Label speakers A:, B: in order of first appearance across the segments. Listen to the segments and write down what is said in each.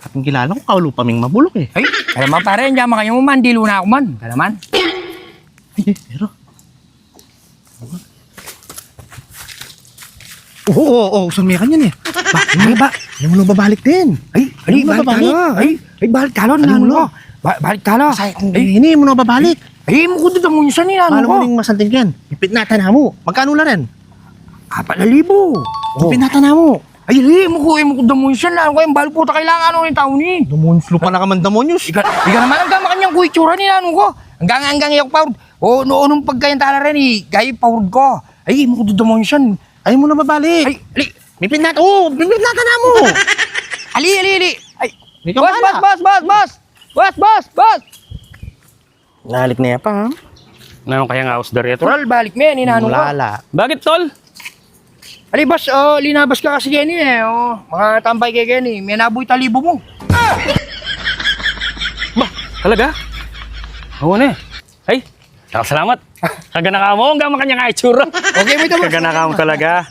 A: Ating kilala ko, kaulo pa ming mabulok eh.
B: Ay, alam mo pare, hindi mo kayo man, dilo na ako man. Alam man?
A: Ay, pero... Oo, sumiyakan yan eh. Ba? Hindi mo na babalik din.
B: Ay, balik talo. Ay, balik talo,
A: Ano
B: nano
A: mo?
B: ko. Balik talo.
A: Say, kung hindi mo na babalik.
B: Ay, mo ko dito mo yun saan nila,
A: Mahal
B: ano
A: mo
B: ko?
A: rin masanting yan. Ipit natin na mo. Magkano na rin?
B: 4,000.
A: Ipit natin na mo.
B: Ay, mo ko damo yun saan, ano ko yung balik puta kailangan ano yung tao ni.
A: Dumonslo pa na ka man damonyos.
B: Ika naman hanggang makanyang kuitsura nila, ano ko? Hanggang yung power. O, noong pagkayang tala rin eh, gaya power ko. Ay, mo ko damo yun saan.
A: Ay mo na babalik.
B: Ay,
A: Ipit natin. Oo, ipit natin na mo.
B: ali. Ay,
A: Ikaw
B: boss.
A: Nalik na yan pa ha.
C: Ano kaya nga ausdar ito?
B: Tol, balik mo yan, inano ko.
A: Mulala.
C: Bakit tol?
B: Ali, boss, linabas ka kasi Kenny eh. Mga tambay kay Kenny, may naboy talibo mo.
C: Ba, talaga? Oo na eh. Ay, salamat. Kaganaka mo, hanggang makanya nga itsura.
B: Okay, may tabos.
C: Kaganaka mo talaga.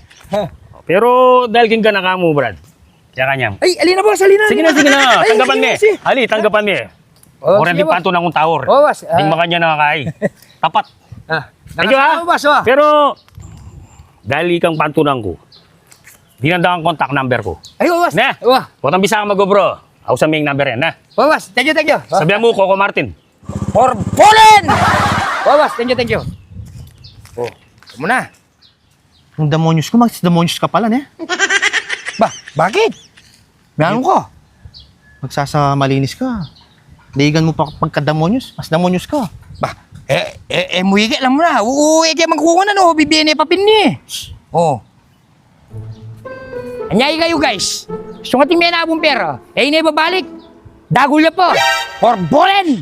C: Pero dahil king ganaka mo, Brad. Kaya kanyang.
B: Ay, ali na boss, ali na.
C: Sige na.
B: Ay,
C: Tanggapan mo
B: sige,
C: eh. Ali, tanggapan mo eh.
B: Oh,
C: Oran
B: sige,
C: din panto ng kong tower.
B: Oh, boss.
C: Hindi makanya nakakain. Tapat. Thank you ha.
B: Boss,
C: Pero, dahil ikang pantunan ko, dinanda ang contact number ko.
B: Ay, boss.
C: Na, huwag ang bisa ka mag-bro. Ako sa main number yan, ha?
B: Boss, thank you.
C: Sabihan mo, Coco Martin.
B: For Polen! Boss, thank you. Oh, muna.
A: Yung damonyos ko, damonyos ka pala ne.
B: Ba, bakit? Meron ko.
A: Magsasamalinis ka. Ligan mo pa pagka-damonyos. Mas damonyos ka.
B: Ba, muhigit lang mo na. Uuwi kayo magkukuha na, no? Bibiyan eh, papin ni. Oh. Anyay kayo, guys. Gusto nga ting may nabong pera. Eh, hindi babalik. Dagol na po. For Polen!